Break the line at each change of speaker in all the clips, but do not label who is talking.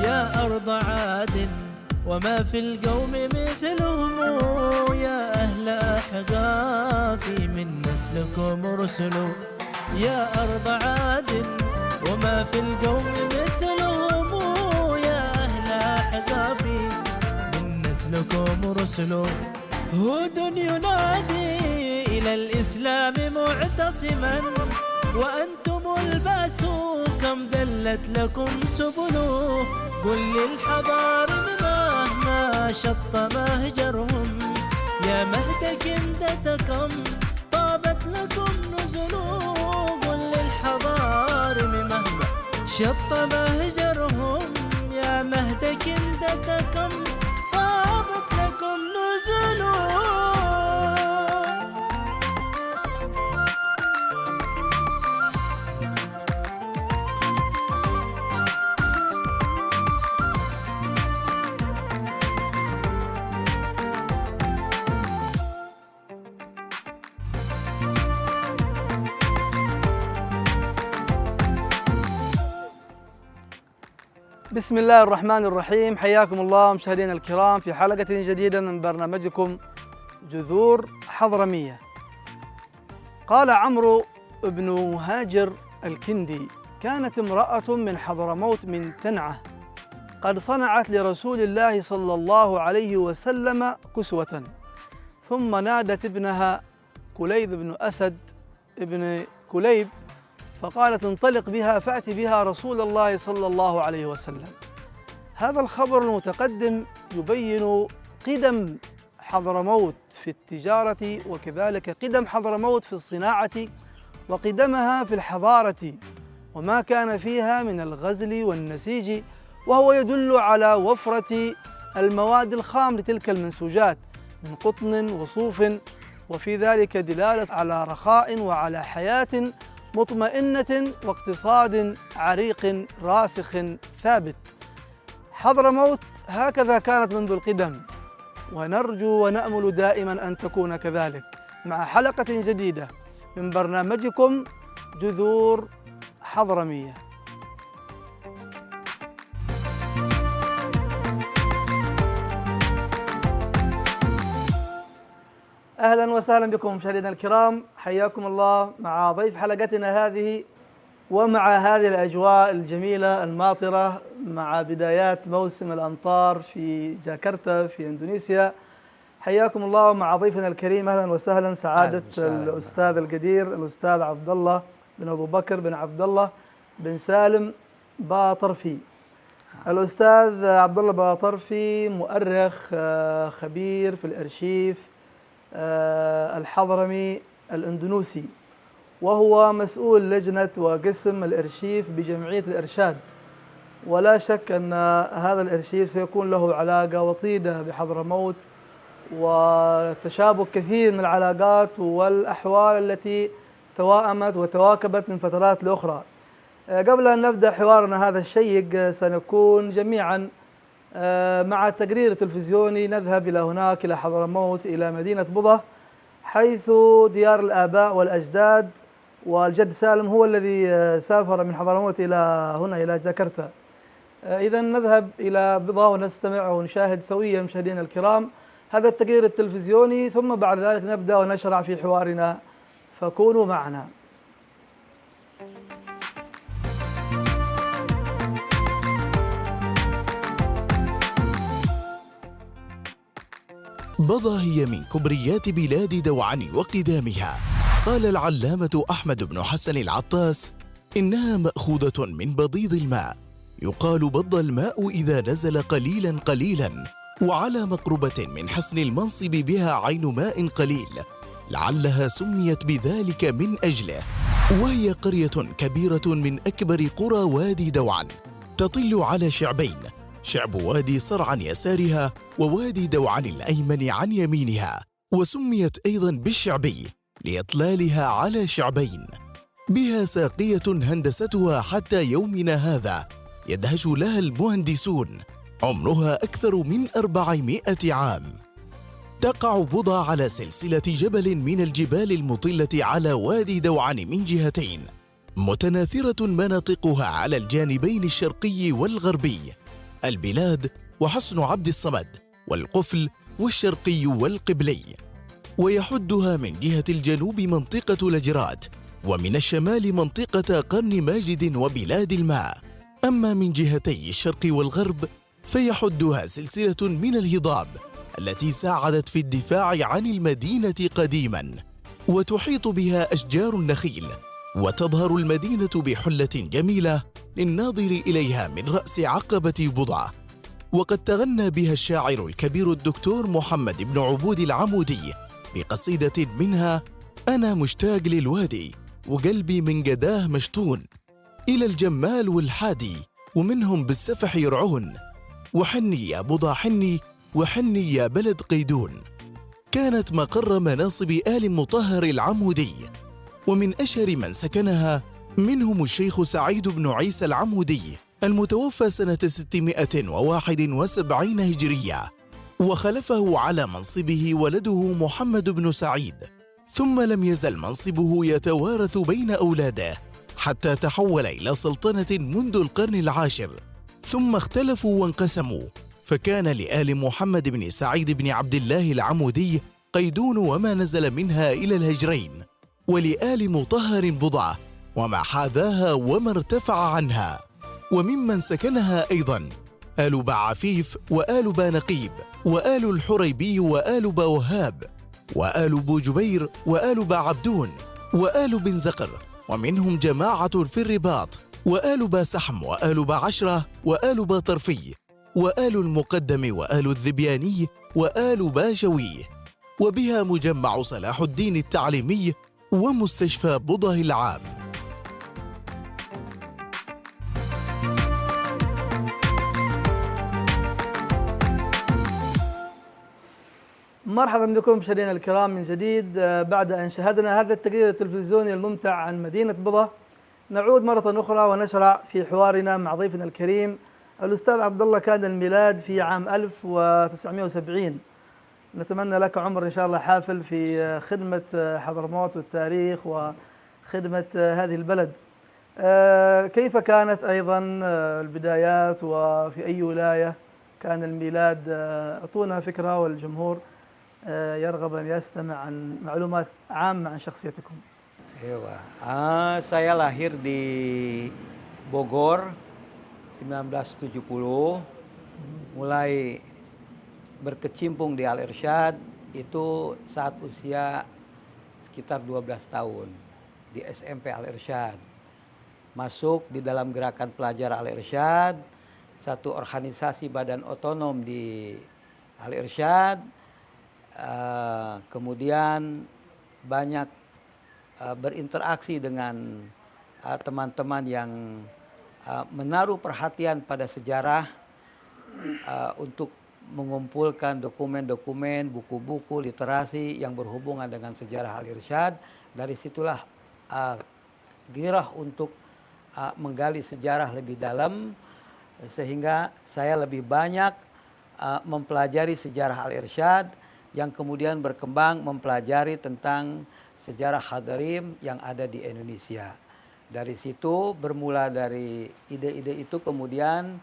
يا أرض عاد وما في القوم مثلهم، يا أهل أحقافي من نسلكم رسل. يا أرض عاد وما في القوم مثلهم، يا أهل أحقافي من نسلكم رسل. هود ينادي إلى الإسلام معتصما، وأنتم الباس كم دلت لكم سبله. قل للحضار مهما شط مهجرهم، يا مهد كندتكم طابت لكم نزله. قل للحضار مهما شط مهجرهم، يا مهد كندتكم طابت لكم نزله.
بسم الله الرحمن الرحيم. حياكم الله مشاهدينا الكرام في حلقة جديدة من برنامجكم جذور حضرمية. قال عمرو بن مهاجر الكندي: كانت امرأة من حضرموت من تنعة قد صنعت لرسول الله صلى الله عليه وسلم كسوة، ثم نادت ابنها كليب بن أسد ابن كليب فقالت: انطلق بها فأت بها رسول الله صلى الله عليه وسلم. هذا الخبر المتقدم يبين قدم حضرموت في التجارة، وكذلك قدم حضرموت في الصناعة، وقدمها في الحضارة، وما كان فيها من الغزل والنسيج، وهو يدل على وفرة المواد الخام لتلك المنسوجات من قطن وصوف، وفي ذلك دلالة على رخاء وعلى حياة مطمئنة واقتصاد عريق راسخ ثابت. حضرموت هكذا كانت منذ القدم، ونرجو ونأمل دائما أن تكون كذلك، مع حلقة جديدة من برنامجكم جذور حضرمية. أهلا وسهلا بكم مشاهدينا الكرام، حياكم الله مع ضيف حلقتنا هذه، ومع هذه الأجواء الجميلة الماطرة، مع بدايات موسم الأمطار في جاكرتا في إندونيسيا. حياكم الله مع ضيفنا الكريم. أهلا وسهلا سعادة الأستاذ القدير الأستاذ عبد الله بن أبو بكر بن عبد الله بن سالم باطرفي. الأستاذ عبد الله باطرفي مؤرخ خبير في الأرشيف الحضرمي الأندونيسي، وهو مسؤول لجنة وقسم الأرشيف بجمعية الإرشاد. ولا شك أن هذا الأرشيف سيكون له علاقة وطيدة بحضرموت، وتشابك كثير من العلاقات والأحوال التي توائمت وتواكبت من فترات لأخرى. قبل أن نبدأ حوارنا هذا الشيق، سنكون جميعا مع التقرير التلفزيوني نذهب إلى هناك إلى حضرموت، إلى مدينة بوضة، حيث ديار الآباء والأجداد، والجد سالم هو الذي سافر من حضرموت إلى هنا إلى جاكرتا. إذا نذهب إلى بوضة ونستمع ونشاهد سويا مشاهدينا الكرام هذا التقرير التلفزيوني، ثم بعد ذلك نبدأ ونشرع في حوارنا، فكونوا معنا.
بوضة هي من كبريات بلاد دوعن وقدامها. قال العلامة أحمد بن حسن العطاس: إنها مأخوذة من بضيض الماء، يقال بض الماء إذا نزل قليلا قليلا، وعلى مقربة من حسن المنصب بها عين ماء قليل، لعلها سميت بذلك من أجله. وهي قرية كبيرة من أكبر قرى وادي دوعن، تطل على شعبين: شعب وادي صر عن يسارها، ووادي دوعن الأيمن عن يمينها، وسميت أيضا بالشعبي لإطلالها على شعبين. بها ساقية هندستها حتى يومنا هذا يدهش لها المهندسون، عمرها أكثر من 400 عام. تقع بوضة على سلسلة جبل من الجبال المطلة على وادي دوعن من جهتين، متناثرة مناطقها على الجانبين الشرقي والغربي. البلاد وحصن عبد الصمد والقفل والشرقي والقبلي، ويحدها من جهة الجنوب منطقة لجرات، ومن الشمال منطقة قرن ماجد وبلاد الماء. أما من جهتي الشرق والغرب فيحدها سلسلة من الهضاب التي ساعدت في الدفاع عن المدينة قديماً، وتحيط بها أشجار النخيل، وتظهر المدينة بحلة جميلة للناظر إليها من رأس عقبة بضعة. وقد تغنى بها الشاعر الكبير الدكتور محمد بن عبود العمودي بقصيدة منها: أنا مشتاق للوادي وقلبي من قداه مشطون، إلى الجمال والحادي ومنهم بالسفح يرعون، وحني يا بضع حني وحني يا بلد قيدون. كانت مقر مناصب آل مطهر العمودي، ومن أشهر من سكنها منهم الشيخ سعيد بن عيسى العمودي المتوفى سنة 671 هجرية، وخلفه على منصبه ولده محمد بن سعيد، ثم لم يزل منصبه يتوارث بين أولاده حتى تحول إلى سلطنة منذ القرن العاشر، ثم اختلفوا وانقسموا، فكان لآل محمد بن سعيد بن عبد الله العمودي قيدون وما نزل منها إلى الهجرين، ولآل مطهر بضعة وما حاذاها وما ارتفع عنها. وممن سكنها أيضا آل بعفيف وآل بانقيب وآل الحريبي وآل بوهاب وآل بوجبير وآل بعبدون وآل بن زقر، ومنهم جماعة في الرباط وآل باسحم وآل بعشرة وآل باطرفي وآل المقدم وآل الذبياني وآل باشوي، وبها مجمع صلاح الدين التعليمي ومستشفى بضه العام.
مرحبا بكم مشاهدينا الكرام من جديد. بعد أن شاهدنا هذا التقرير التلفزيوني الممتع عن مدينة بضة، نعود مرة أخرى ونشرع في حوارنا مع ضيفنا الكريم الأستاذ عبد الله. كان الميلاد في عام 1970. نتمنى لك عمر إن شاء الله حافل في خدمة حضرموت والتاريخ وخدمة هذه البلد. كيف كانت أيضا البدايات وفي أي ولاية كان الميلاد؟ أعطونا فكرة والجمهور يرغب أن يستمع عن معلومات عامة عن شخصيتكم.
Saya lahir di Bogor 1970, mulai berkecimpung di Al-Irsyad itu saat usia sekitar 12 tahun di SMP Al-Irsyad. Masuk di dalam gerakan pelajar Al-Irsyad, satu organisasi badan otonom di Al-Irsyad. Kemudian banyak berinteraksi dengan teman-teman yang menaruh perhatian pada sejarah untuk mengumpulkan dokumen-dokumen, buku-buku, literasi yang berhubungan dengan sejarah Al-Irsyad. Dari situlah gairah untuk menggali sejarah lebih dalam, sehingga saya lebih banyak mempelajari sejarah Al-Irsyad yang kemudian berkembang mempelajari tentang sejarah Hadarim yang ada di Indonesia. Dari situ bermula dari ide-ide itu, kemudian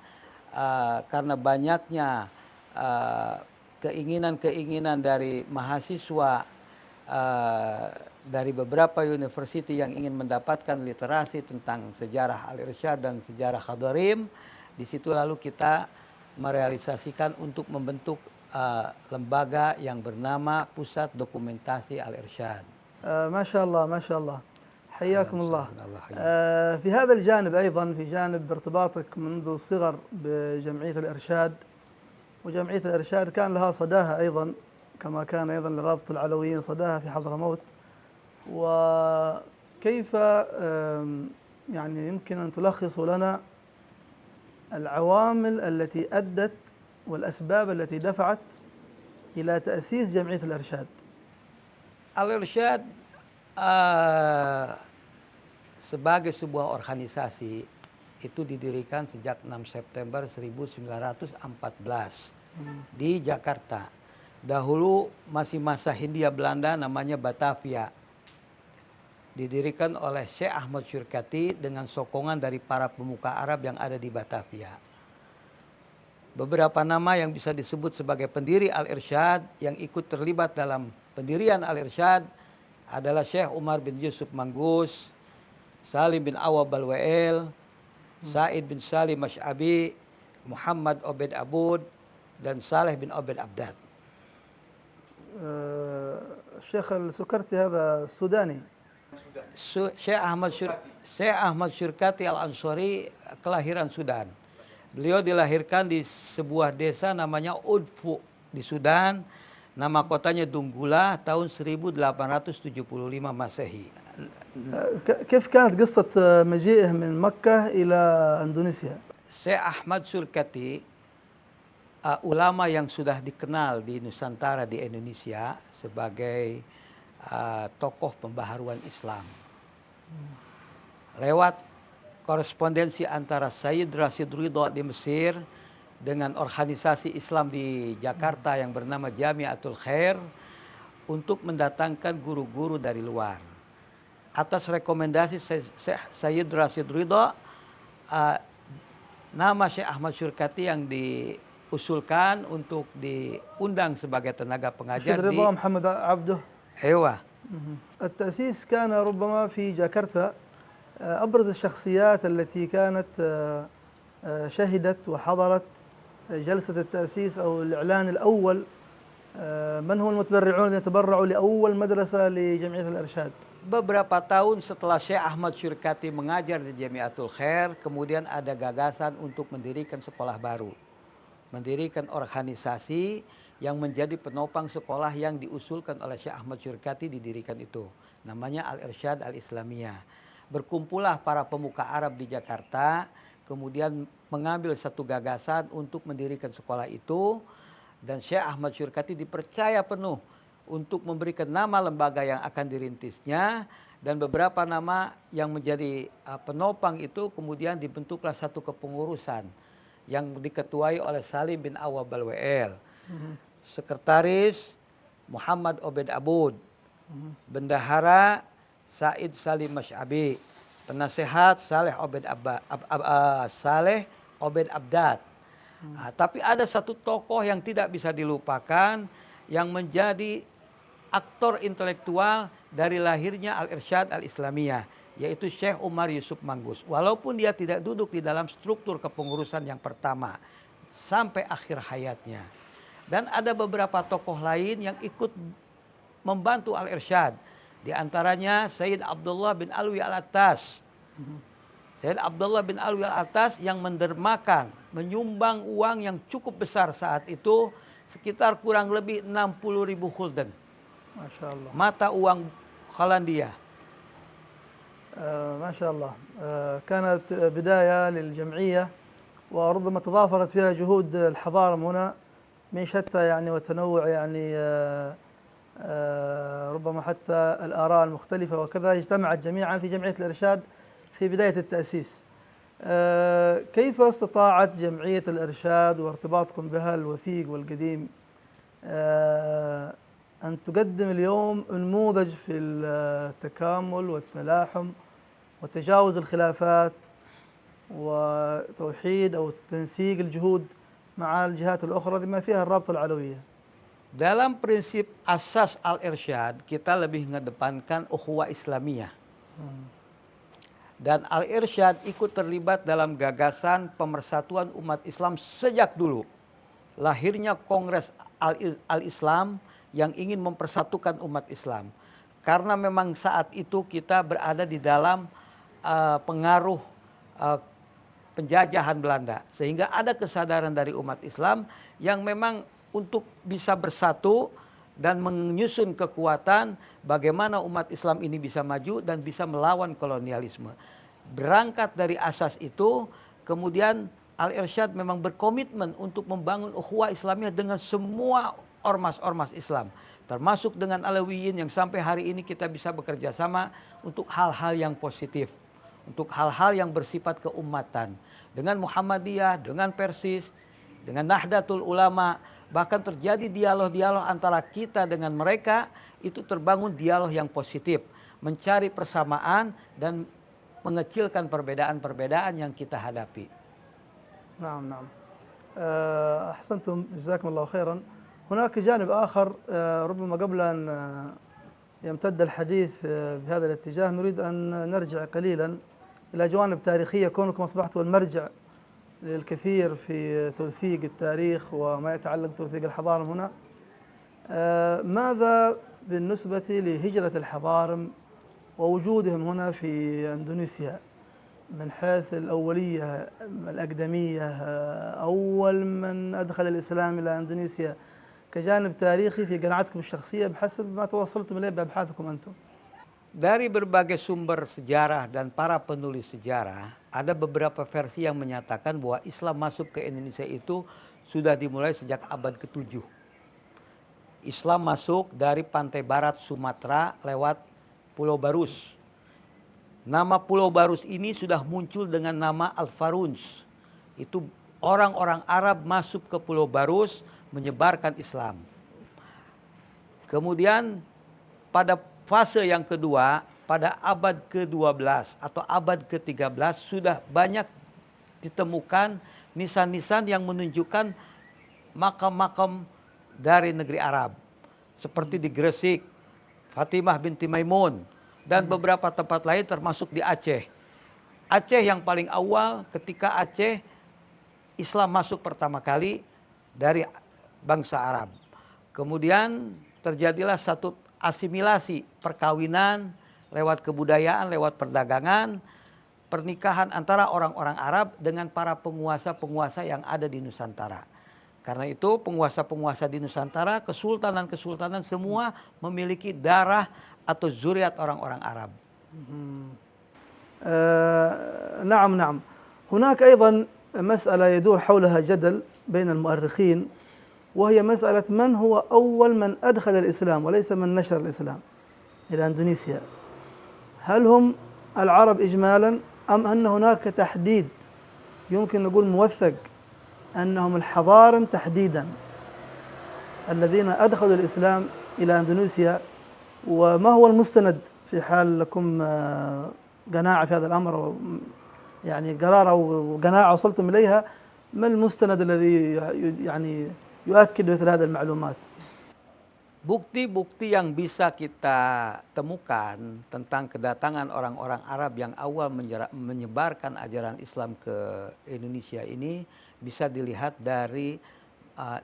karena banyaknya keinginan-keinginan dari mahasiswa dari beberapa university yang ingin mendapatkan literasi tentang sejarah Al-Irsyad dan sejarah Hadarim, di situ lalu kita merealisasikan untuk membentuk lembaga yang bernama Pusat Dokumentasi Al-Irsyad.
ما شاء الله ما شاء الله، حياكم الله. في هذا الجانب أيضا، في جانب ارتباطك منذ الصغر بجمعية الإرشاد، وجمعية الإرشاد كان لها صداها أيضا كما كان أيضا لرابطة العلويين صداها في حضرموت، وكيف يعني يمكن أن تلخص لنا العوامل التي أدت والأسباب التي دفعت إلى تأسيس جمعية الإرشاد؟
Al-Irsyad sebagai sebuah organisasi itu didirikan sejak 6 September 1914 di Jakarta. Dahulu masih masa Hindia Belanda, namanya Batavia. Didirikan oleh Syekh Ahmad Syirkati dengan sokongan dari para pemuka Arab yang ada di Batavia. Beberapa nama yang bisa disebut sebagai pendiri Al-Irsyad yang ikut terlibat dalam pendirian Al-Irsyad adalah Syekh Umar bin Yusuf Manggus, Salim bin Awab Balwael, Said bin Salim Masy'abi, Muhammad Obed Abud, dan Saleh bin Obed Abdad.
الشيخ السكرتي هذا سوداني.
Syekh Ahmad Syurkati Al-Ansori kelahiran Sudan. Beliau dilahirkan di sebuah desa namanya Udfu di Sudan. Nama kotanya Dunggula tahun 1875 Masehi.
كيف كانت قصة مجيئه من مكة إلى إندونيسيا؟
Syekh Ahmad Syurkati ulama yang sudah dikenal di Nusantara di Indonesia sebagai tokoh pembaharuan Islam. Lewat korespondensi antara Sayyid Rashid Ridho di Mesir dengan organisasi Islam di Jakarta yang bernama Jamiatul Khair untuk mendatangkan guru-guru dari luar. Atas rekomendasi Sayyid Rashid Ridho, nama Syekh Ahmad Syurkati yang diusulkan untuk diundang sebagai tenaga pengajar di
رضا محمد عبده.
Ewa.
التأسيس كان ربما في جاكرتا. أبرز الشخصيات التي كانت شهدت وحضرت جلسة التأسيس أو الإعلان الأول، من هم المتبرعون الذين تبرعوا لأول مدرسة لجمعية الإرشاد؟
Beberapa tahun setelah Syekh Ahmad Syurkati mengajar di Jamiatul Khair, kemudian ada gagasan untuk mendirikan sekolah baru. Mendirikan organisasi yang menjadi penopang sekolah yang diusulkan oleh Syekh Ahmad Syurkati didirikan itu. Namanya Al-Irsyad Al-Islamiyah. Berkumpullah para pemuka Arab di Jakarta, kemudian mengambil satu gagasan untuk mendirikan sekolah itu. Dan Syekh Ahmad Syurkati dipercaya penuh untuk memberikan nama lembaga yang akan dirintisnya. Dan beberapa nama yang menjadi penopang itu kemudian dibentuklah satu kepengurusan yang diketuai oleh Salim bin Awab Balwael. Sekretaris Muhammad Obed Abud. Bendahara Said Salim Masy'abi, penasehat Saleh Obed Abdad. Tapi ada satu tokoh yang tidak bisa dilupakan yang menjadi aktor intelektual dari lahirnya Al-Irsyad Al-Islamiyah, yaitu Syekh Umar Yusuf Manggus. Walaupun dia tidak duduk di dalam struktur kepengurusan yang pertama sampai akhir hayatnya. Dan ada beberapa tokoh lain yang ikut membantu Al-Irsyad. Di antaranya Sayyid Abdullah bin Alwi Al-Attas. Sayyid Abdullah bin Alwi Al-Attas yang mendermakan, menyumbang uang yang cukup besar saat itu, sekitar kurang lebih 60.000 khulden.
Masya Allah.
Mata uang Hollandia.
ما شاء الله. كانت بداية للجمعية وربما تضافرت فيها جهود الحضارة هنا من شتى يعني وتنوع يعني ربما حتى الآراء المختلفة وكذا اجتمعت جميعا في جمعية الإرشاد في بداية التأسيس. كيف استطاعت جمعية الإرشاد وارتباطكم بها الوثيق والقديم أن تقدم اليوم نموذج في التكامل والتلاحم وتجاوز الخلافات وتوحيد أو تنسيق الجهود مع الجهات الأخرى بما فيها الرابطة العلوية؟
Dalam prinsip asas Al-Irsyad, kita lebih mengedepankan ukhuwah Islamiyah. Dan Al-Irsyad ikut terlibat dalam gagasan pemersatuan umat Islam sejak dulu. Lahirnya Kongres Al-Islam yang ingin mempersatukan umat Islam. Karena memang saat itu kita berada di dalam pengaruh penjajahan Belanda. Sehingga ada kesadaran dari umat Islam yang memang untuk bisa bersatu dan menyusun kekuatan bagaimana umat Islam ini bisa maju dan bisa melawan kolonialisme. Berangkat dari asas itu, kemudian Al-Irsyad memang berkomitmen untuk membangun ukhuwah Islamiyah dengan semua ormas-ormas Islam. Termasuk dengan Alawiyin yang sampai hari ini kita bisa bekerja sama untuk hal-hal yang positif. Untuk hal-hal yang bersifat keumatan. Dengan Muhammadiyah, dengan Persis, dengan Nahdlatul Ulama. Bahkan terjadi dialog-dialog antara kita dengan mereka, itu terbangun dialog yang positif. Mencari persamaan dan mengecilkan perbedaan-perbedaan yang kita hadapi.
نعم نعم. أحسنتم جزاكم الله خيرا. هناك جانب آخر ربما قبل أن يمتد الحديث بهذا الاتجاه نريد أن نرجع قليلا إلى جوانب تاريخية، كونكم أصبحتوا المرجع للكثير في توثيق التاريخ وما يتعلق بتوثيق الحضارم هنا. ماذا بالنسبة لهجرة الحضارم ووجودهم هنا في أندونيسيا من حيث الأولية الأقدمية، أول من أدخل الإسلام إلى أندونيسيا كجانب تاريخي في قناعتكم الشخصية بحسب ما توصلتم إليه بأبحاثكم أنتم؟
Dari berbagai sumber sejarah dan para penulis sejarah, ada beberapa versi yang menyatakan bahwa Islam masuk ke Indonesia itu sudah dimulai sejak abad ke-7. Islam masuk dari pantai barat Sumatera lewat Pulau Barus. Nama Pulau Barus ini sudah muncul dengan nama Al-Faruns. Itu orang-orang Arab masuk ke Pulau Barus menyebarkan Islam. Kemudian pada fase yang kedua, pada abad ke-12 atau abad ke-13 sudah banyak ditemukan nisan-nisan yang menunjukkan makam-makam dari negeri Arab. Seperti di Gresik, Fatimah binti Maimun, dan beberapa tempat lain termasuk di Aceh. Aceh yang paling awal, ketika Aceh Islam masuk pertama kali dari bangsa Arab. Kemudian terjadilah satu asimilasi perkawinan lewat kebudayaan, lewat perdagangan, pernikahan antara orang-orang Arab dengan para penguasa-penguasa yang ada di Nusantara. Karena itu penguasa-penguasa di Nusantara, kesultanan-kesultanan semua memiliki darah atau zuriat orang-orang Arab.
نعم نعم. هناك أيضا مسألة يدور حولها جدل بين المؤرخين، وهي مسألة من هو أول من أدخل الإسلام وليس من نشر الإسلام إلى أندونيسيا. هل هم العرب إجمالا أم أن هناك تحديد يمكن نقول موثق أنهم الحضارم تحديدا الذين أدخلوا الإسلام إلى أندونيسيا؟ وما هو المستند في حال لكم قناعة في هذا الأمر، يعني قرار أو قناعة وصلتم إليها، ما المستند الذي يعني يؤكد مثل هذه المعلومات؟
Bukti-bukti yang bisa kita temukan tentang kedatangan orang-orang Arab yang awal menyebarkan ajaran Islam ke Indonesia ini bisa dilihat dari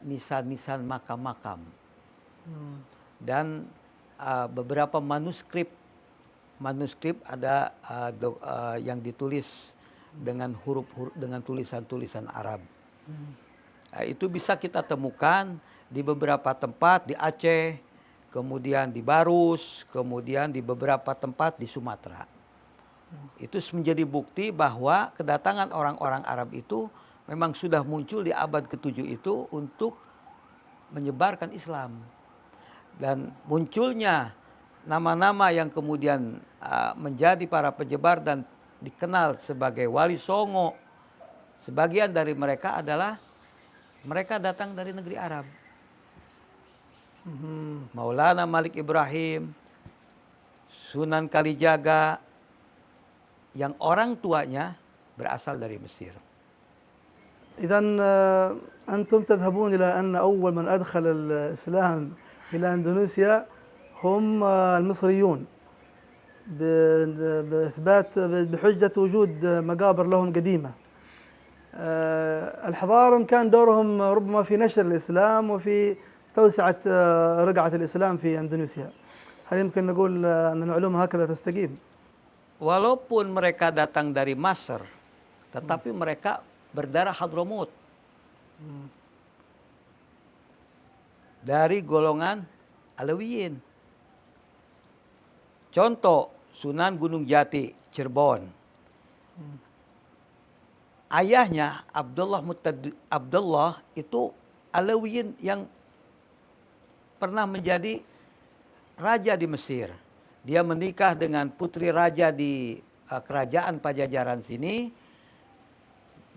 nisan-nisan makam-makam dan beberapa manuskrip ada yang ditulis dengan huruf-huruf dengan tulisan-tulisan Arab. Itu bisa kita temukan di beberapa tempat di Aceh, kemudian di Barus, kemudian di beberapa tempat di Sumatera. Itu menjadi bukti bahwa kedatangan orang-orang Arab itu memang sudah muncul di abad ke-7 itu untuk menyebarkan Islam. Dan munculnya nama-nama yang kemudian menjadi para penyebar dan dikenal sebagai Wali Songo, sebagian dari mereka adalah mereka datang dari negeri Arab. Maulana Malik Ibrahim, Sunan Kalijaga, yang orang tuanya berasal dari Mesir.
إذن أنتم تذهبون إلى أن أول من أدخل الإسلام إلى أندونيسيا هم المصريون بإثبات بحجة وجود مقابر لهم قديمة. الحضارم كان دورهم ربما في نشر الإسلام وفي توسعة رقعة الإسلام في أندونيسيا. هل يمكن نقول أن المعلومة هكذا تستقيم؟
Walaupun mereka datang dari Masr, tetapi mereka berdarah Hadramut. Dari golongan Alawiyin. Contoh, Sunan Gunung Jati, Cirebon. Ayahnya Abdullah itu Alawiyin yang pernah menjadi raja di Mesir. Dia menikah dengan putri raja di kerajaan Pajajaran sini.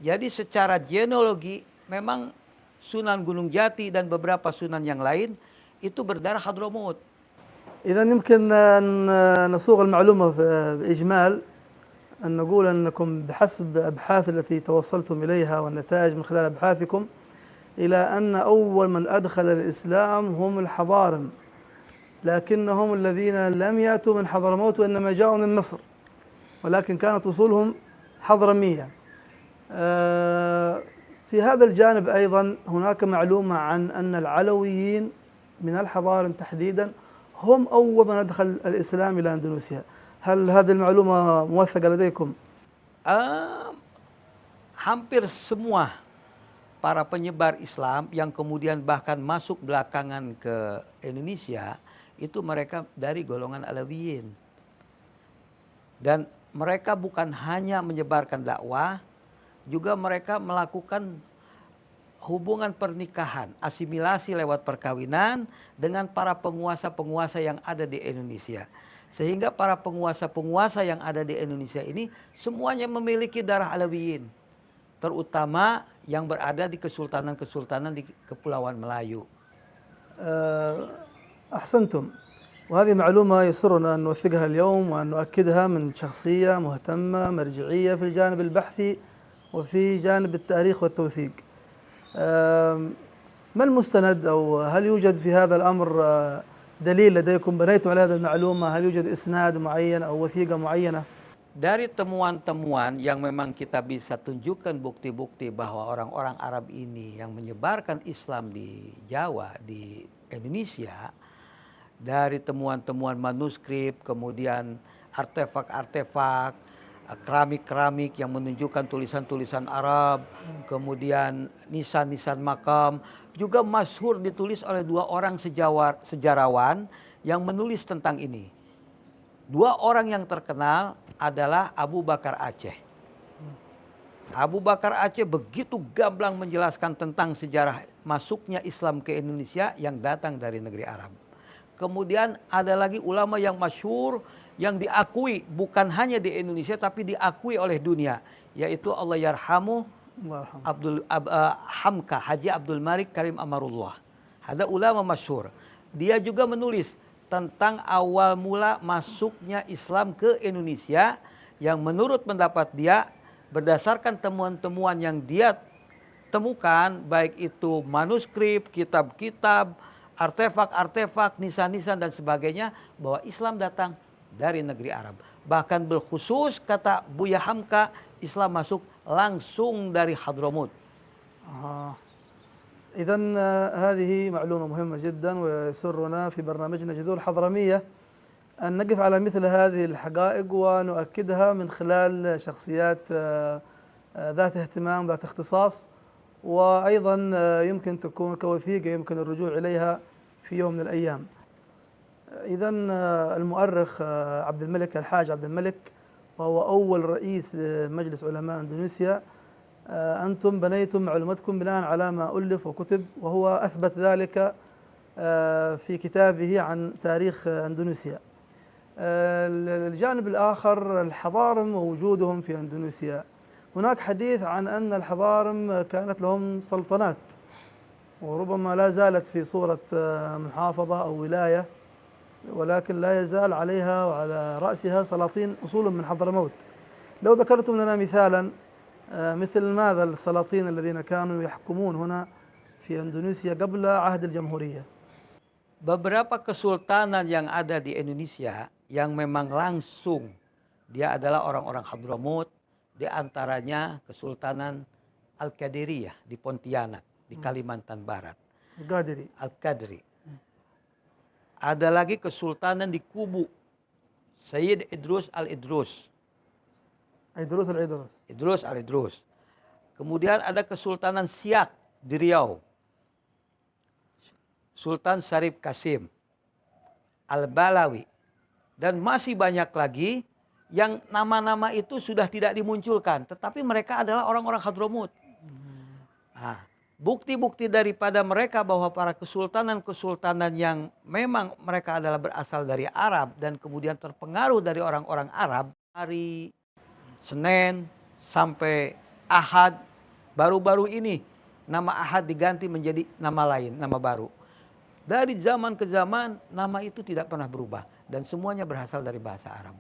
Jadi secara genealogi memang Sunan Gunung Jati dan beberapa sunan yang lain itu berdarah Hadramut.
إذا يمكن أن نصوغ المعلومة بإجمال أن نقول أنكم بحسب الأبحاث التي توصلتم إليها والنتائج من خلال أبحاثكم إلى أن أول من أدخل الإسلام هم الحضارم، لكنهم الذين لم يأتوا من حضرموت وإنما جاءوا من مصر، ولكن كانت أصولهم حضرمية. في هذا الجانب أيضا هناك معلومة عن أن العلويين من الحضارم تحديدا هم أول من أدخل الإسلام إلى أندونيسيا. هل هذه المعلومة موثقة لديكم؟
Hampir semua para penyebar Islam yang kemudian bahkan masuk belakangan ke Indonesia itu mereka dari golongan Alawiyin. Dan mereka bukan hanya menyebarkan dakwah, juga mereka melakukan hubungan pernikahan, asimilasi lewat perkawinan dengan para penguasa-penguasa yang ada di Indonesia. Sehingga para penguasa-penguasa yang ada di Indonesia ini semuanya memiliki darah Alawiyin. Terutama yang berada di kesultanan-kesultanan di Kepulauan Melayu.
أحسنتم، وهذه معلومة يسرنا أن نوثقها اليوم وأن نؤكدها من شخصية مهتمة مرجعية في الجانب البحثي وفي جانب التاريخ والتوثيق. ما المستند أو هل يوجد في هذا الأمر دليل لديكم بنيتم على هذه المعلومة؟ هل يوجد إسناد معين أو وثيقة معينة؟
Dari temuan-temuan yang memang kita bisa tunjukkan bukti-bukti bahwa orang-orang Arab ini yang menyebarkan Islam di Jawa, di Indonesia, dari temuan-temuan manuskrip, kemudian artefak-artefak, keramik-keramik yang menunjukkan tulisan-tulisan Arab, kemudian nisan-nisan makam, juga masyhur ditulis oleh dua orang sejarawan yang menulis tentang ini. Dua orang yang terkenal adalah Abu Bakar Aceh. Abu Bakar Aceh begitu gamblang menjelaskan tentang sejarah masuknya Islam ke Indonesia yang datang dari negeri Arab. Kemudian ada lagi ulama yang masyhur yang diakui bukan hanya di Indonesia tapi diakui oleh dunia, yaitu Allah yarhamu Hamka, Haji Abdul Malik Karim Amarullah. Ada ulama masyhur. Dia juga menulis tentang awal mula masuknya Islam ke Indonesia yang menurut pendapat dia berdasarkan temuan-temuan yang dia temukan, baik itu manuskrip, kitab-kitab, artefak-artefak, nisan-nisan dan sebagainya, bahwa Islam datang dari negeri Arab. Bahkan berkhusus kata Buya Hamka, Islam masuk langsung dari Hadramut.
إذن هذه معلومة مهمة جدا، ويسرنا في برنامجنا جذور حضرمية أن نقف على مثل هذه الحقائق ونؤكدها من خلال شخصيات ذات اهتمام ذات اختصاص، وأيضا يمكن تكون كوثيقة يمكن الرجوع إليها في يوم من الأيام. إذن المؤرخ عبد الملك الحاج عبد الملك، وهو أول رئيس لمجلس علماء إندونيسيا، أنتم بنيتم معلوماتكم بناء على ما ألف وكتب، وهو أثبت ذلك في كتابه عن تاريخ أندونيسيا. الجانب الآخر الحضارم ووجودهم في أندونيسيا، هناك حديث عن أن الحضارم كانت لهم سلطنات، وربما لا زالت في صورة محافظة أو ولاية، ولكن لا يزال عليها وعلى رأسها سلاطين أصول من حضرموت. لو ذكرتم لنا مثالا مثل ماذا السلاطين الذين كانوا يحكمون هنا في إندونيسيا قبل عهد الجمهورية؟
Beberapa kesultanan yang ada di Indonesia yang memang langsung dia adalah orang-orang Hadramut, di antaranya Kesultanan Al-Qadiriyah di Pontianak di Kalimantan Barat. Al-Qadri. Ada lagi Kesultanan di Kubu, Sayyid Idrus Al-Idrus. Idrus Al-Idrus. Kemudian ada Kesultanan Siak di Riau. Sultan Syarif Kasim, Al-Balawi, dan masih banyak lagi yang nama-nama itu sudah tidak dimunculkan, tetapi mereka adalah orang-orang Hadramut. Nah, bukti-bukti daripada mereka bahwa para kesultanan-kesultanan yang memang mereka adalah berasal dari Arab dan kemudian terpengaruh dari orang-orang Arab, hari Senin sampai Ahad, baru-baru ini nama Ahad diganti menjadi nama lain, nama baru. Dari zaman ke zaman nama itu tidak pernah berubah dan semuanya berasal dari bahasa Arab.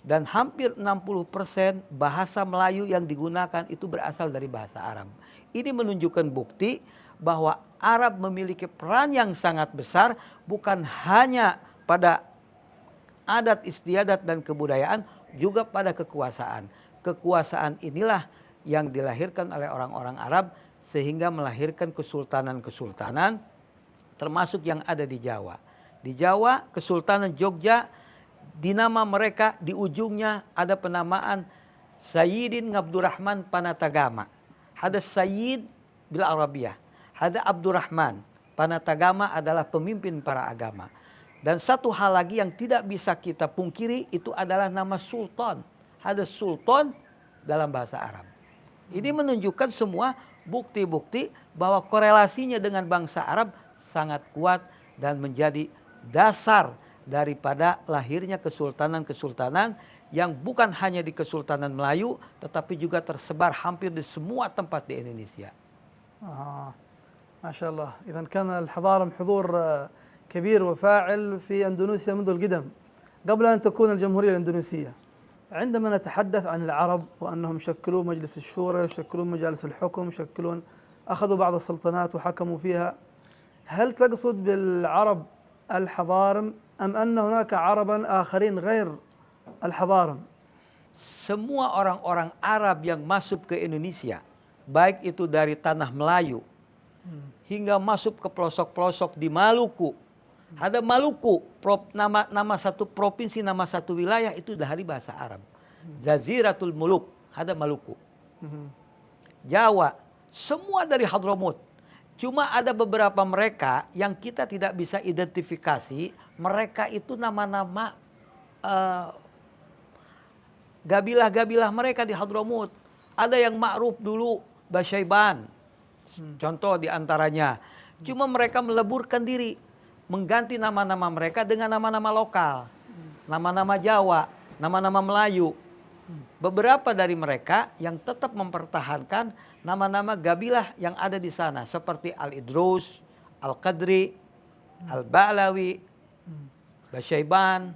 Dan hampir 60% bahasa Melayu yang digunakan itu berasal dari bahasa Arab. Ini menunjukkan bukti bahwa Arab memiliki peran yang sangat besar bukan hanya pada adat istiadat dan kebudayaan, juga pada kekuasaan. Kekuasaan inilah yang dilahirkan oleh orang-orang Arab sehingga melahirkan kesultanan-kesultanan termasuk yang ada di Jawa. Di Jawa, Kesultanan Jogja, di nama mereka di ujungnya ada penamaan Sayyidin Abdurrahman Panatagama. Ada Sayyid bil Arabiyah. Ada Abdurrahman. Panatagama adalah pemimpin para agama. Dan satu hal lagi yang tidak bisa kita pungkiri itu adalah nama Sultan. Ada Sultan dalam bahasa Arab. Ini menunjukkan semua bukti-bukti bahwa korelasinya dengan bangsa Arab sangat kuat dan menjadi dasar daripada lahirnya kesultanan-kesultanan yang bukan hanya di Kesultanan Melayu tetapi juga tersebar hampir di semua tempat di Indonesia.
ما شاء الله. إذا كان الحضارة حضور كبير وفاعل في أندونيسيا منذ القدم قبل أن تكون الجمهورية الإندونيسية. عندما نتحدث عن العرب وأنهم شكلوا مجلس الشورى، يشكلون مجالس الحكم، يشكلون أخذوا بعض السلطنات وحكموا فيها، هل تقصد بالعرب الحضارم أم أن هناك عربا آخرين غير الحضارم؟
Semua orang-orang Arab yang masuk ke Indonesia, baik itu dari tanah Melayu hingga masuk ke pelosok-pelosok di Maluku. Ada Maluku, nama satu provinsi, nama satu wilayah itu dari bahasa Arab. Jaziratul Muluk, ada Maluku. Jawa, semua dari Hadramut. Cuma ada beberapa mereka yang kita tidak bisa identifikasi. Mereka itu nama-nama gabilah-gabilah mereka di Hadramut. Ada yang ma'ruf dulu, Basyaiban. Contoh diantaranya. Cuma mereka meleburkan diri. Mengganti nama-nama mereka dengan nama-nama lokal. Nama-nama Jawa, nama-nama Melayu. Beberapa dari mereka yang tetap mempertahankan nama-nama gabilah yang ada di sana. Seperti Al-Idrus, Al-Qadri, Al-Ba'lawi, Basyaiban.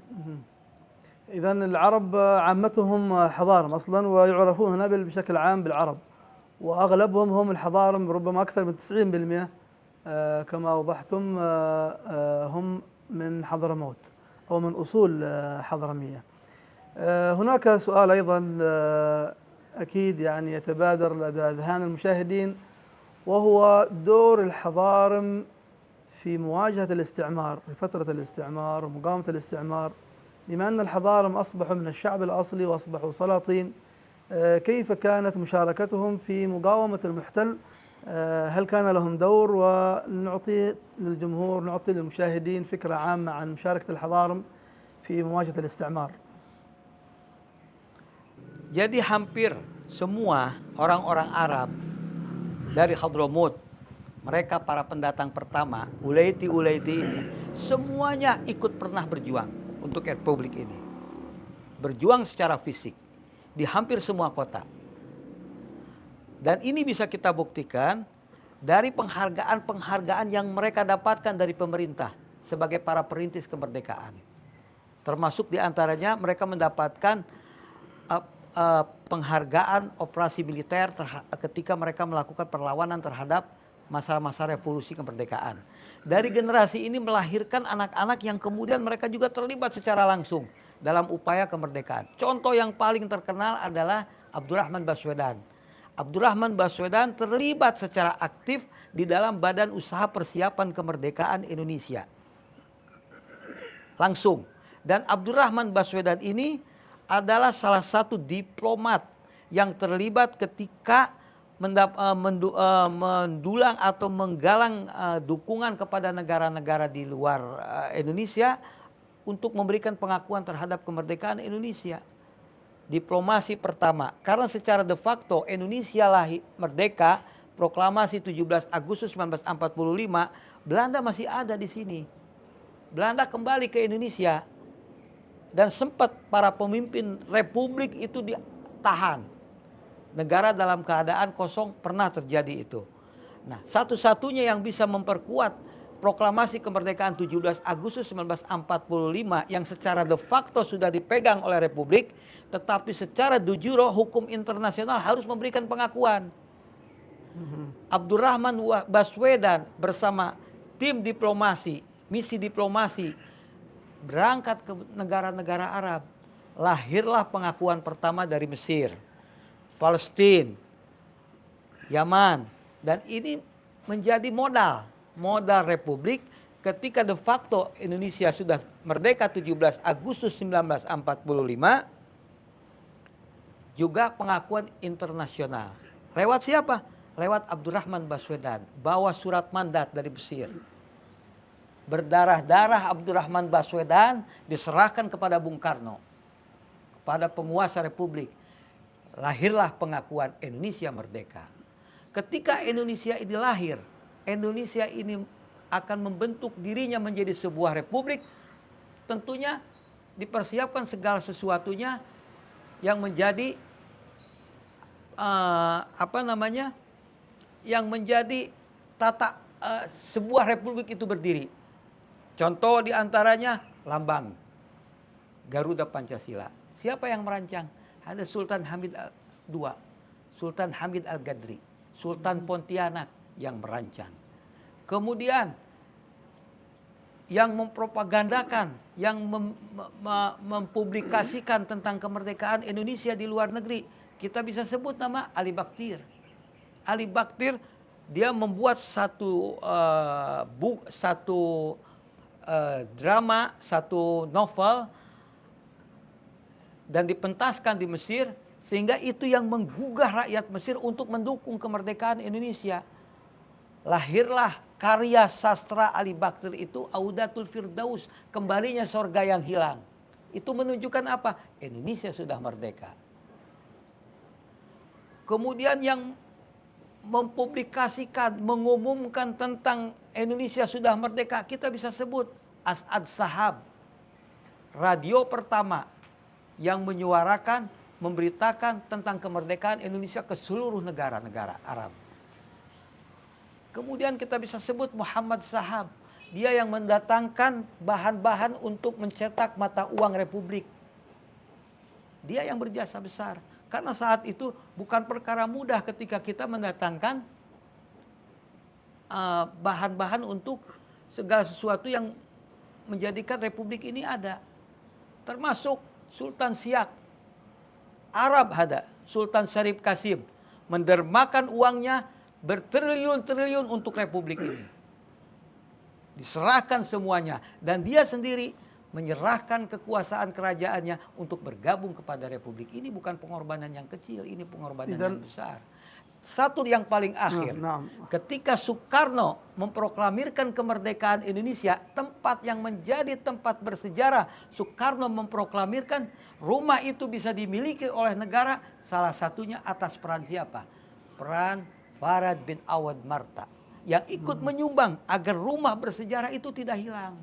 إذن العرب عامتهم حضارم أصلا ويعرفون هنا بشكل عام بالعرب وأغلبهم هم الحضارم ربما أكثر من 90% كما أوضحتم هم من حضرموت أو من أصول حضرمية. هناك سؤال أيضا أكيد يعني يتبادر لدى أذهان المشاهدين وهو دور الحضارم في مواجهة الاستعمار في فترة الاستعمار ومقاومة الاستعمار، بما أن الحضارم أصبحوا من الشعب الأصلي وأصبحوا سلاطين، كيف كانت مشاركتهم في مقاومة المحتل؟ هل كان لهم دور؟ ونعطي للجمهور نعطي للمشاهدين فكرة عامة عن مشاركة الحضارم في مواجهة الاستعمار.
Jadi hampir semua orang-orang Arab dari Hadramut, mereka para pendatang pertama, Ulaiti ini, semuanya ikut pernah berjuang untuk Republik ini. Berjuang secara fisik di hampir semua kota. Dan ini bisa kita buktikan dari penghargaan-penghargaan yang mereka dapatkan dari pemerintah sebagai para perintis kemerdekaan. Termasuk diantaranya mereka mendapatkan penghargaan operasi militer ketika mereka melakukan perlawanan terhadap masa-masa revolusi kemerdekaan. Dari generasi ini melahirkan anak-anak yang kemudian mereka juga terlibat secara langsung dalam upaya kemerdekaan. Contoh yang paling terkenal adalah Abdurrahman Baswedan. Abdurrahman Baswedan terlibat secara aktif di dalam Badan Usaha Persiapan Kemerdekaan Indonesia. Langsung. Dan Abdurrahman Baswedan ini adalah salah satu diplomat yang terlibat ketika mendulang atau menggalang dukungan kepada negara-negara di luar Indonesia untuk memberikan pengakuan terhadap kemerdekaan Indonesia. Diplomasi pertama, karena secara de facto Indonesia merdeka, proklamasi 17 Agustus 1945, Belanda masih ada di sini. Belanda kembali ke Indonesia dan sempat para pemimpin republik itu ditahan. Negara dalam keadaan kosong pernah terjadi itu. Nah, satu-satunya yang bisa memperkuat proklamasi kemerdekaan 17 Agustus 1945 yang secara de facto sudah dipegang oleh Republik, tetapi secara de jure hukum internasional harus memberikan pengakuan. Abdurrahman Baswedan bersama tim diplomasi, misi diplomasi, berangkat ke negara-negara Arab. Lahirlah pengakuan pertama dari Mesir, Palestina, Yaman, dan ini menjadi modal Republik ketika de facto Indonesia sudah merdeka 17 Agustus 1945, juga pengakuan internasional. Lewat siapa? Lewat Abdurrahman Baswedan, bawa surat mandat dari Mesir. Berdarah-darah Abdurrahman Baswedan diserahkan kepada Bung Karno, kepada penguasa Republik. Lahirlah pengakuan Indonesia merdeka. Ketika Indonesia ini lahir, Indonesia ini akan membentuk dirinya menjadi sebuah republik, tentunya dipersiapkan segala sesuatunya yang menjadi yang menjadi tata sebuah republik itu berdiri. Contoh diantaranya lambang Garuda Pancasila. Siapa yang merancang? Ada Sultan Hamid II, Sultan Hamid Al-Gadri, Sultan Pontianak yang merancang. Kemudian yang mempropagandakan, yang mempublikasikan tentang kemerdekaan Indonesia di luar negeri, kita bisa sebut nama Ali Baktir. Ali Baktir dia membuat satu drama, satu novel, dan dipentaskan di Mesir, sehingga itu yang menggugah rakyat Mesir untuk mendukung kemerdekaan Indonesia. Lahirlah karya sastra Ali Baktir itu, Audatul Firdaus, kembalinya sorga yang hilang. Itu menunjukkan apa? Indonesia sudah merdeka. Kemudian yang mempublikasikan, mengumumkan tentang Indonesia sudah merdeka, kita bisa sebut As'ad Sahab, radio pertama yang menyuarakan, memberitakan tentang kemerdekaan Indonesia ke seluruh negara-negara Arab. Kemudian kita bisa sebut Muhammad Sahab, dia yang mendatangkan bahan-bahan untuk mencetak mata uang Republik. Dia yang berjasa besar. Karena saat itu bukan perkara mudah ketika kita mendatangkan bahan-bahan untuk segala sesuatu yang menjadikan Republik ini ada. Termasuk Sultan Siak, Arab ada, Sultan Syarif Qasim, mendermakan uangnya bertriliun-triliun untuk Republik ini. Diserahkan semuanya, dan dia sendiri menyerahkan kekuasaan kerajaannya untuk bergabung kepada Republik. Ini bukan pengorbanan yang kecil, ini pengorbanan yang besar. Satu yang paling akhir, ketika Soekarno memproklamirkan kemerdekaan Indonesia, tempat yang menjadi tempat bersejarah, Soekarno memproklamirkan rumah itu bisa dimiliki oleh negara, salah satunya atas peran siapa? Peran Farad bin Awad Marta, yang ikut menyumbang agar rumah bersejarah itu tidak hilang,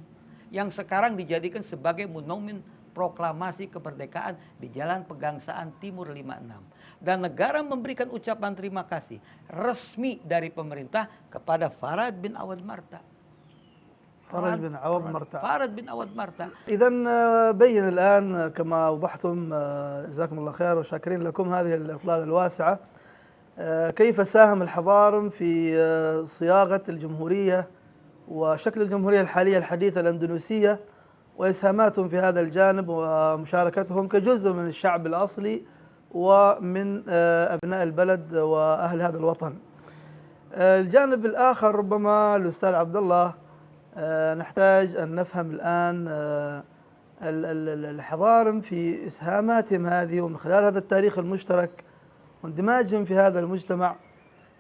yang sekarang dijadikan sebagai monumen proklamasi kemerdekaan di Jalan Pegangsaan Timur 56. Dan negara memberikan ucapan terima kasih resmi dari pemerintah kepada Farad bin Awad Marta.
فرج بن عوض مرتع.
فارد بن عوض مرتع.
إذا بين الآن كما أوضحتم، جزاكم الله خير وشاكرين لكم هذه الإطلالة الواسعة، كيف ساهم الحضارم في صياغة الجمهورية وشكل الجمهورية الحالية الحديثة الأندونيسية، وإسهاماتهم في هذا الجانب ومشاركتهم كجزء من الشعب الأصلي ومن أبناء البلد وأهل هذا الوطن. الجانب الآخر ربما الأستاذ عبد الله، نحتاج أن نفهم الآن الحضارم في إسهاماتهم هذه، ومن خلال هذا التاريخ المشترك واندماجهم في هذا المجتمع،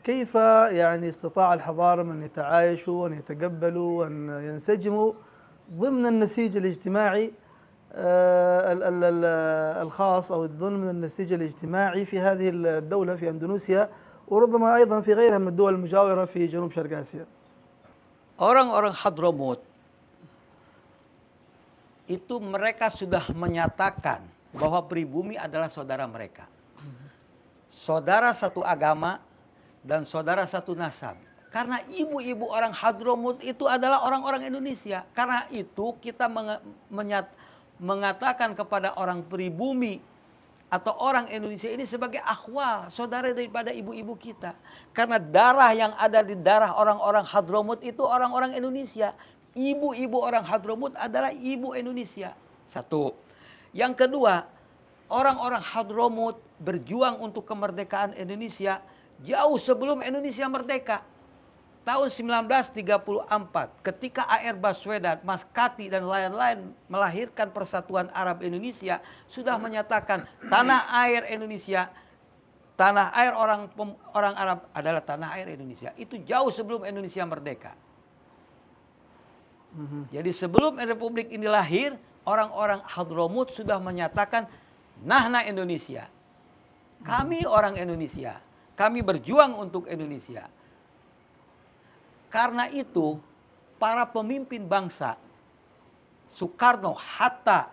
كيف يعني استطاع الحضارم أن يتعايشوا وأن يتقبلوا وأن ينسجموا ضمن النسيج الاجتماعي الخاص أو ضمن النسيج الاجتماعي في هذه الدولة في أندونيسيا، وربما أيضا في غيرها من الدول المجاورة في جنوب شرق آسيا.
Orang-orang Hadramut itu mereka sudah menyatakan bahwa pribumi adalah saudara mereka. Saudara satu agama dan saudara satu nasab. Karena ibu-ibu orang Hadramut itu adalah orang-orang Indonesia. Karena itu kita mengatakan kepada orang pribumi atau orang Indonesia ini sebagai akhwal, saudara daripada ibu-ibu kita. Karena darah yang ada di darah orang-orang Hadramut itu orang-orang Indonesia. Ibu-ibu orang Hadramut adalah ibu Indonesia. Satu. Yang kedua, orang-orang Hadramut berjuang untuk kemerdekaan Indonesia jauh sebelum Indonesia merdeka. Tahun 1934, ketika A.R. Baswedan, Mas Kati dan lain-lain melahirkan Persatuan Arab Indonesia, sudah menyatakan tanah air Indonesia, tanah air orang Arab adalah tanah air Indonesia. Itu jauh sebelum Indonesia merdeka. Jadi sebelum Republik ini lahir, orang-orang Hadramut sudah menyatakan nahna Indonesia. Kami orang Indonesia, kami berjuang untuk Indonesia. Karena itu, para pemimpin bangsa, Soekarno, Hatta,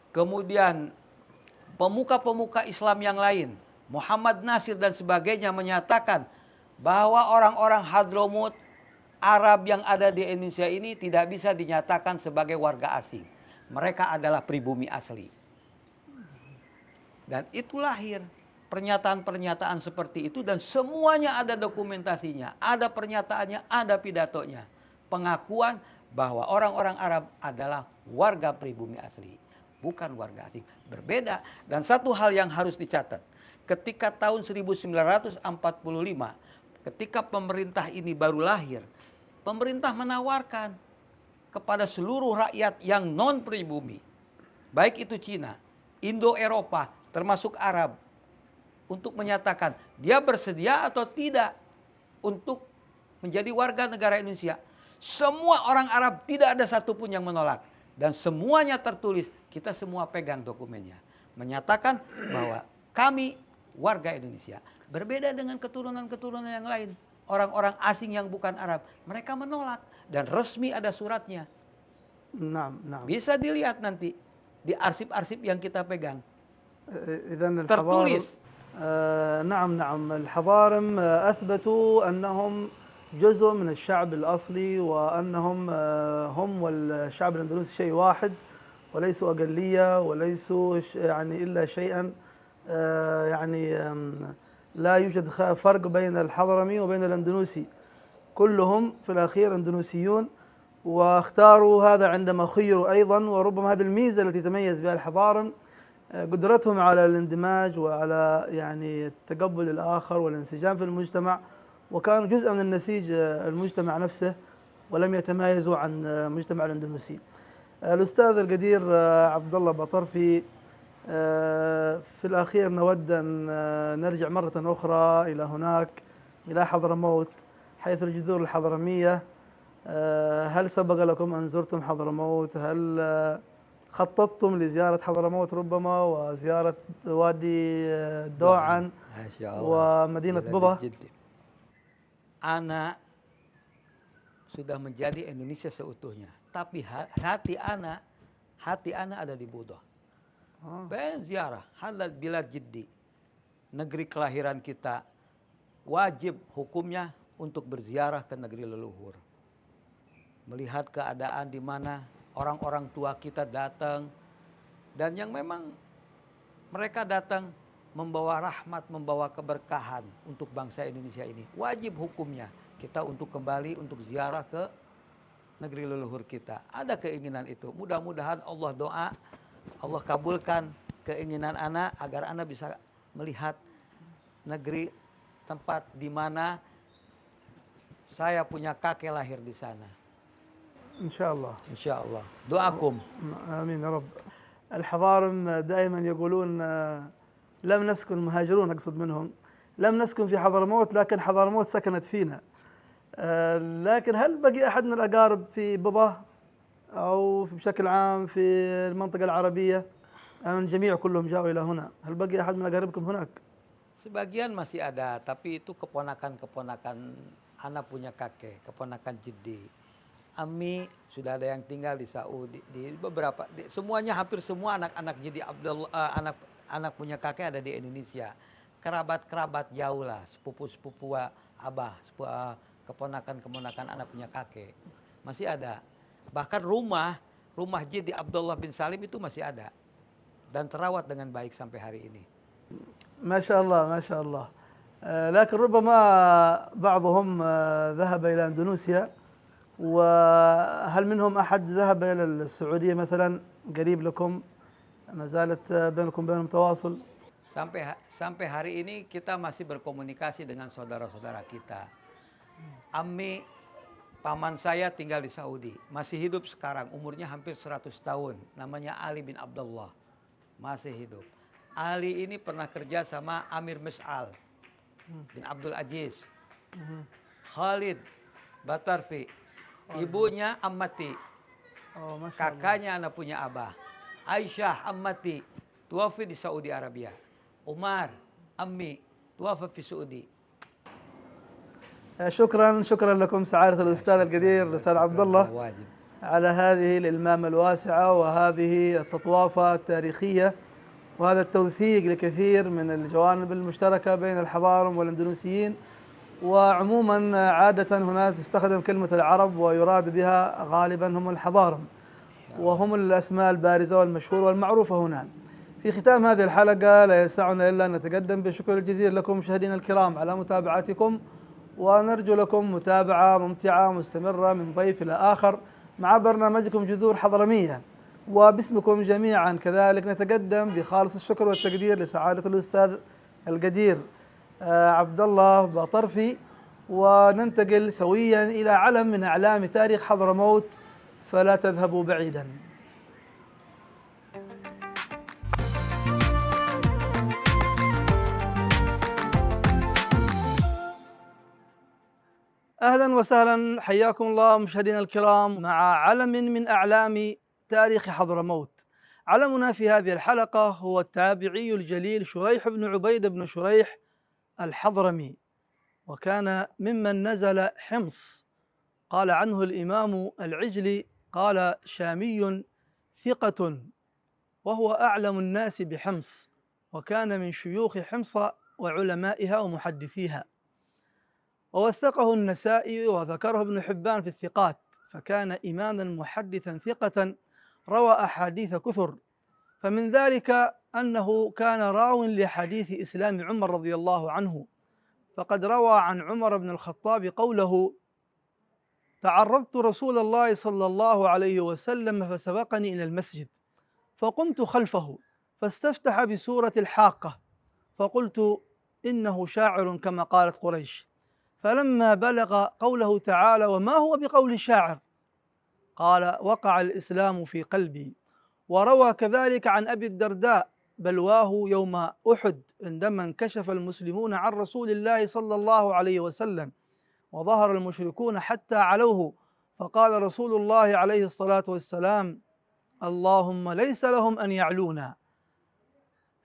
kemudian pemuka-pemuka Islam yang lain, Muhammad Nasir dan sebagainya menyatakan bahwa orang-orang Hadramut, Arab yang ada di Indonesia ini tidak bisa dinyatakan sebagai warga asing. Mereka adalah pribumi asli. Dan itu lahir pernyataan-pernyataan seperti itu dan semuanya ada dokumentasinya, ada pernyataannya, ada pidatonya. Pengakuan bahwa orang-orang Arab adalah warga pribumi asli, bukan warga asing. Berbeda. Dan satu hal yang harus dicatat, ketika tahun 1945, ketika pemerintah ini baru lahir, pemerintah menawarkan kepada seluruh rakyat yang non-pribumi, baik itu Cina, Indo-Eropa, termasuk Arab, untuk menyatakan dia bersedia atau tidak untuk menjadi warga negara Indonesia. Semua orang Arab tidak ada satupun yang menolak. Dan semuanya tertulis, kita semua pegang dokumennya. Menyatakan bahwa kami warga Indonesia. Berbeda dengan keturunan-keturunan yang lain. Orang-orang asing yang bukan Arab. Mereka menolak. Dan resmi ada suratnya. Bisa dilihat nanti di arsip-arsip yang kita pegang. Tertulis.
نعم الحضارم أثبتوا أنهم جزء من الشعب الأصلي وأنهم هم والشعب الأندلسي شيء واحد وليسوا أقلية وليسوا يعني إلا شيئا يعني لا يوجد فرق بين الحضرمي وبين الأندلسي كلهم في الأخير أندلسيون واختاروا هذا عندما خيروا أيضا وربما هذه الميزة التي تميز بها الحضارم قدرتهم على الاندماج وعلى يعني تقبل الآخر والانسجام في المجتمع وكانوا جزءا من النسيج المجتمع نفسه ولم يتمايزوا عن المجتمع الأندلسي. الأستاذ القدير عبد الله بطرفي، في الأخير نود أن نرجع مرة أخرى إلى هناك إلى حضرموت حيث الجذور الحضرمية. هل سبق لكم أن زرتم حضرموت؟ هل خططتم لزيارة حضرموت ربما وزيارة وادي دوعن ومدينة بضة؟
Ana sudah menjadi Indonesia seutuhnya, tapi hati ana ada di Buddha. Pengen ziarah halal bilad jiddi, negeri kelahiran kita, wajib hukumnya untuk berziarah ke negeri leluhur. Melihat keadaan di mana orang-orang tua kita datang dan yang memang mereka datang membawa rahmat, membawa keberkahan untuk bangsa Indonesia ini. Wajib hukumnya kita untuk kembali untuk ziarah ke negeri leluhur kita. Ada keinginan itu. Mudah-mudahan Allah kabulkan keinginan ana agar ana bisa melihat negeri tempat di mana saya punya kakek lahir di sana.
Insyaallah.
Insyaallah. Doakum.
Amin ya Rabb. الحضارم دائما يقولون لم نسكن مهاجرون أقصد منهم لم نسكن في حضرموت لكن حضرموت سكنت فينا. لكن هل بقي أحد من الأقارب في بضة أو بشكل عام في المنطقة العربية؟ أم الجميع كلهم جاءوا إلى هنا؟ هل بقي أحد من أقاربكم هناك؟
Sebagian masih ada, tapi itu keponakan-keponakan anak punya kakek, keponakan jiddi. Ami sudah ada yang tinggal di Saudi, di beberapa, semuanya hampir semua anak-anak jadi anak punya kakek ada di Indonesia. kerabat-kerabat jauh lah, sepupu-sepupu abah, keponakan-keponakan anak punya kakek. Masih ada. Bahkan rumah masjid di Abdullah bin Salim itu masih ada. Dan terawat dengan baik sampai hari ini.
ما شاء الله ما شاء الله. لكن ربما بعضهم ذهب إلى أندونيسيا، وهل منهم أحد ذهب إلى السعودية مثلا قريب لكم؟ ما زالت بينكم تواصل؟
Sampai hari ini kita masih berkomunikasi dengan saudara-saudara kita. Ammi, paman saya tinggal di Saudi, masih hidup sekarang, umurnya hampir 100 tahun. Namanya Ali bin Abdullah, masih hidup. Ali ini pernah kerja sama Amir Mis'al bin Abdul Aziz. Khalid Batarfi, ibunya Ammati, kakaknya anak punya abah. Aisyah Ammati, tuafi di Saudi Arabia. Umar أمي توفى في السعودية.
شكرا لكم سعادة الأستاذ القدير الأستاذ عبد الله على هذه الإلمامة الواسعة وهذه التطوافة التاريخية وهذا التوثيق لكثير من الجوانب المشتركة بين الحضارم والإندونيسيين. وعموما عادة هنا تستخدم كلمة العرب ويراد بها غالبا هم الحضارم، وهم الأسماء البارزة والمشهورة والمعروفة هنا. في ختام هذه الحلقة لا يسعنا إلا أن نتقدم بالشكر الجزيل لكم مشاهدينا الكرام على متابعتكم، ونرجو لكم متابعة ممتعة مستمرة من ضيف إلى آخر مع برنامجكم جذور حضرمية. وباسمكم جميعا كذلك نتقدم بخالص الشكر والتقدير لسعادة الأستاذ القدير عبد الله باطرفي، وننتقل سويا إلى علم من أعلام تاريخ حضرموت، فلا تذهبوا بعيدا. أهلا وسهلا، حياكم الله مشاهدينا الكرام مع علم من أعلام تاريخ حضرموت. علمنا في هذه الحلقة هو التابعي الجليل شريح بن عبيد بن شريح الحضرمي، وكان ممن نزل حمص. قال عنه الإمام العجلي قال: شامي ثقة، وهو أعلم الناس بحمص، وكان من شيوخ حمص وعلمائها ومحدثيها. ووثقه النسائي وذكره ابن حبان في الثقات، فكان إماما محدثا ثقة روى أحاديث كثر، فمن ذلك أنه كان راو لحديث إسلام عمر رضي الله عنه، فقد روى عن عمر بن الخطاب قوله: تعرضت رسول الله صلى الله عليه وسلم فسبقني إلى المسجد فقمت خلفه فاستفتح بسورة الحاقة فقلت إنه شاعر كما قالت قريش، فلما بلغ قوله تعالى: وما هو بقول شاعر، قال: وقع الإسلام في قلبي. وروى كذلك عن أبي الدرداء بلواه يوم أحد عندما انكشف المسلمون عن رسول الله صلى الله عليه وسلم وظهر المشركون حتى علوه، فقال رسول الله عليه الصلاة والسلام: اللهم ليس لهم أن يعلونا.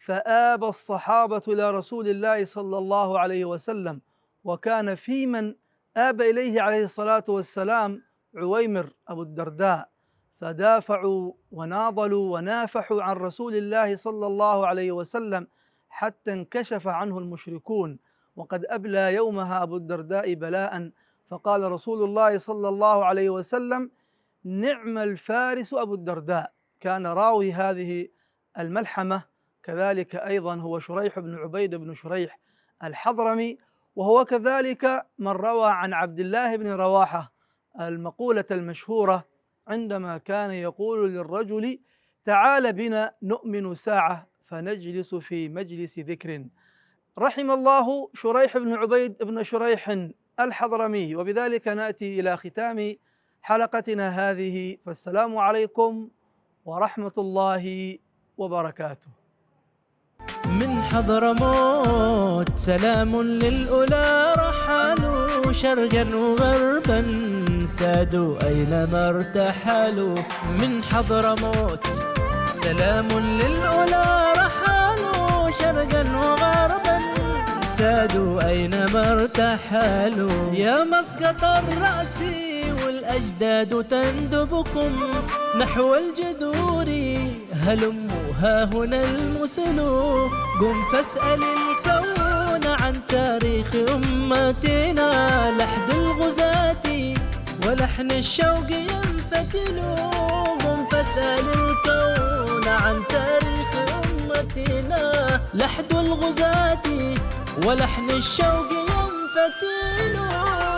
فآبى الصحابة إلى رسول الله صلى الله عليه وسلم، وكان في من آبى إليه عليه الصلاة والسلام عويمر أبو الدرداء، فدافعوا وناضلوا ونافحوا عن رسول الله صلى الله عليه وسلم حتى انكشف عنه المشركون، وقد أبلى يومها أبو الدرداء بلاء، فقال رسول الله صلى الله عليه وسلم: نعم الفارس أبو الدرداء. كان راوي هذه الملحمة كذلك أيضا هو شريح بن عبيد بن شريح الحضرمي، وهو كذلك من روى عن عبد الله بن رواحة المقولة المشهورة عندما كان يقول للرجل: تعال بنا نؤمن ساعة فنجلس في مجلس ذكر. رحم الله شريح بن عبيد بن شريح الحضرمي. وبذلك نأتي إلى ختام حلقتنا هذه، فالسلام عليكم ورحمة الله وبركاته.
من حضرموت سلام للأولى رحلوا شرقا وغربا سادوا أينما ارتحلوا. من حضرموت سلام للأولى رحلوا شرقا وغربا سادوا أينما ارتحلوا. يا مسقط الرأس والأجداد تندبكم نحو الجذور هلموا ها هنا المثل قم فاسأل الكون تاريخ أمتنا. لحد الغزاة ولحن الشوق ينفتلون، فاسأل الكون عن تاريخ أمتنا. لحد الغزاة ولحن الشوق ينفتلون.